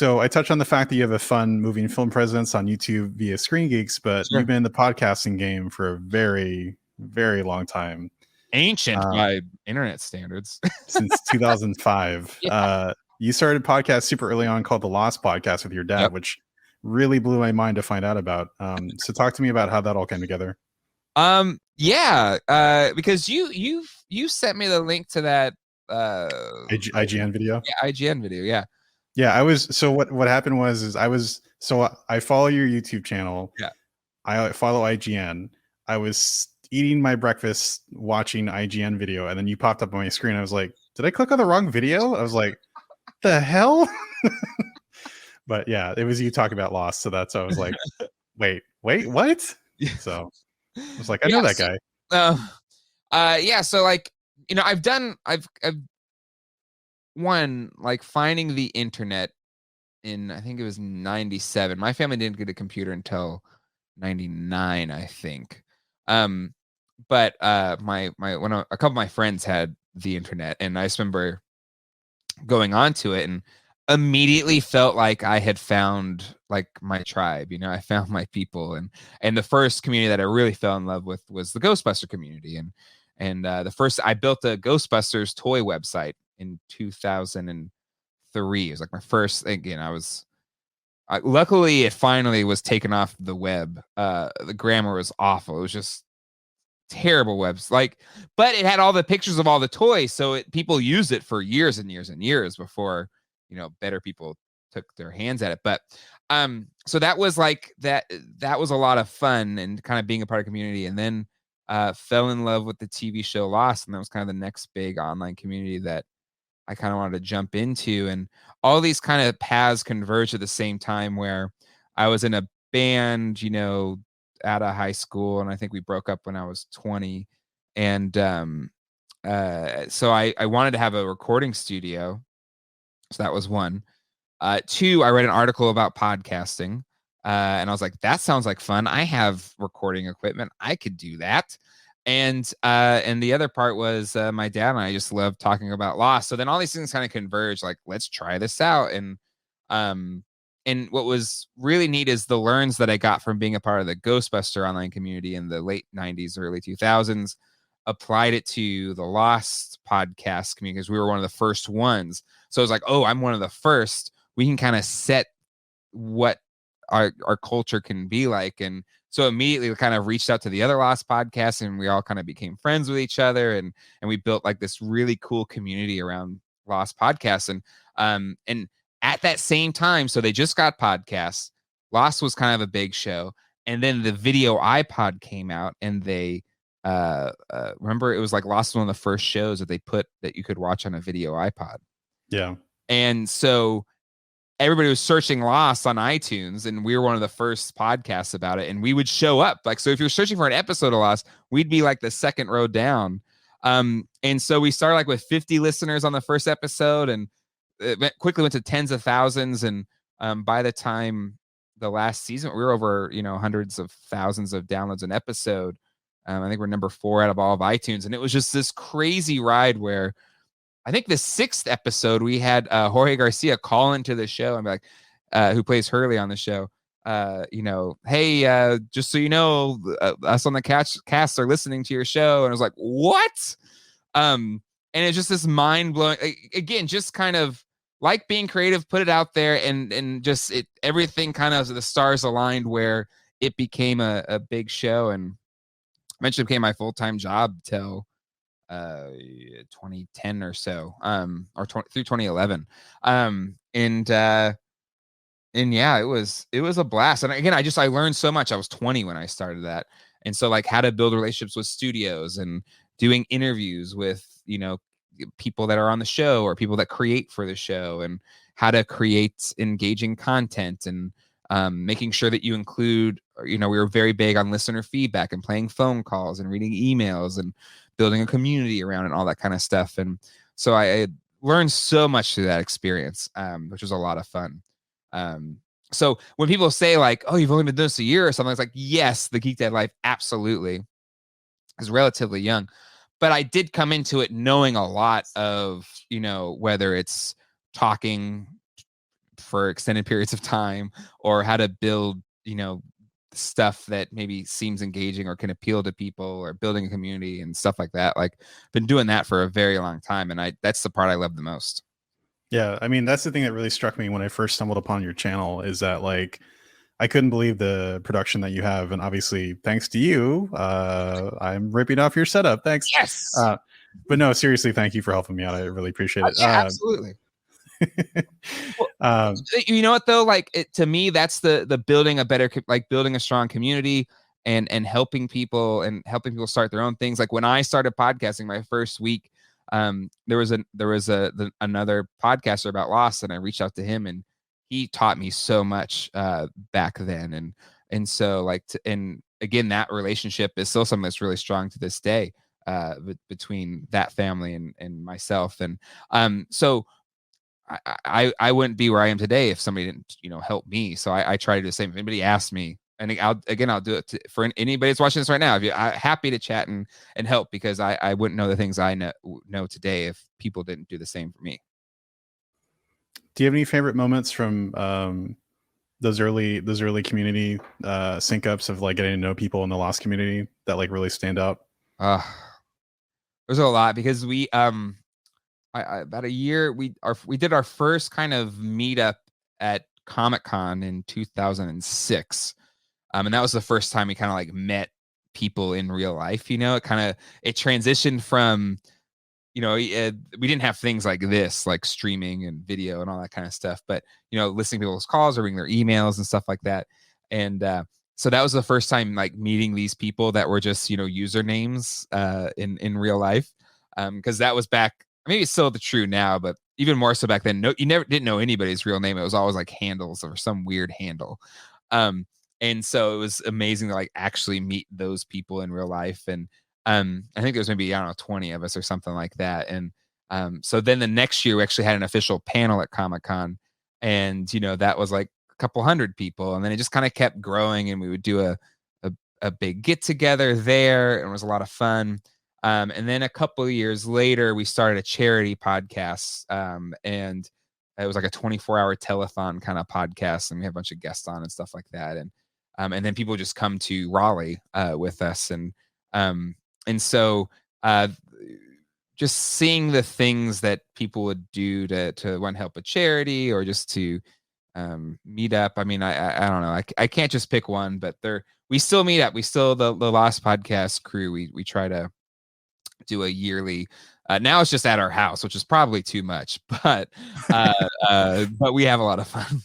So I touched on the fact that you have a fun movie and film presence on YouTube via Screen Geeks, but Sure. you've been in the podcasting game for a very, very long time. Ancient by internet standards. Since 2005. Yeah. You started a podcast super early on called The Lost Podcast with your dad, Yep. which really blew my mind to find out about. So talk to me about how that all came together. Because you sent me the link to that IGN video. Yeah, IGN video. Yeah. Yeah, I was. So what happened was I follow your YouTube channel. Yeah. I follow IGN. I was eating my breakfast watching IGN video, and then you popped up on my screen. I was like, did I click on the wrong video? I was like, the hell? But yeah, it was you talking about Lost, so that's why I was like, wait, what? So I was like, I know that guy. So like, I've one, like, finding the internet in, I think it was 97. My family didn't get a computer until 99, I think. But a couple of my friends had the internet, and I just remember going onto it and immediately felt like I had found like my tribe. I found my people, and the first community that I really fell in love with was the Ghostbuster community, and the first I built a Ghostbusters toy website in 2003. It was like my first. Again, luckily it finally was taken off the web. The grammar was awful. It was just terrible webs, but it had all the pictures of all the toys, so people used it for years and years and years before better people took their hands at it. But so that was like that was a lot of fun and kind of being a part of community, and then fell in love with the TV show Lost, and that was kind of the next big online community that I kind of wanted to jump into. And all these kind of paths converged at the same time, where I was in a band out of high school, and I think we broke up when I was 20. And so I wanted to have a recording studio. So that was one. Two, I read an article about podcasting, and I was like, that sounds like fun. I have recording equipment. I could do that. And the other part was my dad and I just loved talking about Lost. So then all these things kind of converge, like, let's try this out. And what was really neat is the learns that I got from being a part of the Ghostbuster online community in the late 90s, early 2000s, applied it to the Lost podcast community, because we were one of the first ones. So it was like, oh, I'm one of the first. We can kind of set what our culture can be like. And so immediately we kind of reached out to the other Lost podcasts, and we all kind of became friends with each other. And we built like this really cool community around Lost podcasts. And at that same time, so they just got podcasts. Lost was kind of a big show. And then the video iPod came out, and they remember, it was like Lost was one of the first shows that they put that you could watch on a video iPod. Yeah. And so everybody was searching Lost on iTunes, and we were one of the first podcasts about it. And we would show up. Like, so if you're searching for an episode of Lost, we'd be like the second row down. And so we started like with 50 listeners on the first episode, and it quickly went to tens of thousands. And by the time the last season, we were over, hundreds of thousands of downloads an episode. I think we're number 4 out of all of iTunes. And it was just this crazy ride where I think the 6th episode, we had Jorge Garcia call into the show and be like, who plays Hurley on the show, hey, just so you know, us on the cast are listening to your show. And I was like, what? And it's just this mind-blowing, again, just kind of like being creative, put it out there, and just everything kind of, the stars aligned where it became a big show, and eventually became my full-time job till 2010 or so, through 2011. And yeah, it was a blast. And again, I learned so much. I was 20 when I started that. And so, like, how to build relationships with studios, and doing interviews with, people that are on the show or people that create for the show, and how to create engaging content, and making sure that you include, we were very big on listener feedback, and playing phone calls, and reading emails, and building a community around it, and all that kind of stuff. And so I learned so much through that experience, which was a lot of fun. So when people say like, oh, you've only been doing this a year or something, it's like, yes, the Geek Dad life absolutely is relatively young, but I did come into it knowing a lot of, whether it's talking for extended periods of time, or how to build, stuff that maybe seems engaging or can appeal to people, or building a community and stuff like that. Like, been doing that for a very long time, and that's the part I love the most. Yeah, I mean, that's the thing that really struck me when I first stumbled upon your channel, is that like I couldn't believe the production that you have, and obviously thanks to you, I'm ripping off your setup. Thanks. Yes. But no, seriously, thank you for helping me out. I really appreciate it. Yeah, absolutely. Well, Um, you know what though? Like, to me, that's the building a better, like building a strong community, and helping people start their own things. Like when I started podcasting my first week, there was another podcaster about loss, and I reached out to him, and he taught me so much back then, and so like and again, that relationship is still something that's really strong to this day, between that family and myself, and so I wouldn't be where I am today if somebody didn't, help me. So I try to do the same. If anybody asks me, and I'll do it for anybody that's watching this right now. I'm happy to chat and help, because I wouldn't know the things I know today if people didn't do the same for me. do you have any favorite moments from those early community sync ups of like getting to know people in the lost community that like really stand out? There's a lot, because we about a year we did our first kind of meetup at Comic-Con in 2006. And that was the first time we kind of like met people in real life. It transitioned from, we didn't have things like this, like streaming and video and all that kind of stuff, but, listening to people's calls or reading their emails and stuff like that. And so that was the first time like meeting these people that were just, usernames in real life. Because that was back, maybe it's still the true now, but even more so back then. No, you didn't know anybody's real name. It was always like handles or some weird handle. And so it was amazing to like actually meet those people in real life. And I think there was maybe, I don't know, 20 of us or something like that. And so then the next year we actually had an official panel at Comic-Con, and that was like a couple hundred people, and then it just kind of kept growing, and we would do a big get together there, and it was a lot of fun. And then a couple of years later, we started a charity podcast, and it was like a 24-hour telethon kind of podcast, and we had a bunch of guests on and stuff like that. And then people just come to Raleigh with us, and so just seeing the things that people would do to want to help a charity, or just to meet up. I mean, I don't know. I can't just pick one, but we still meet up. We still, the Lost Podcast crew, we try to do a yearly. Now it's just at our house, which is probably too much, but we have a lot of fun.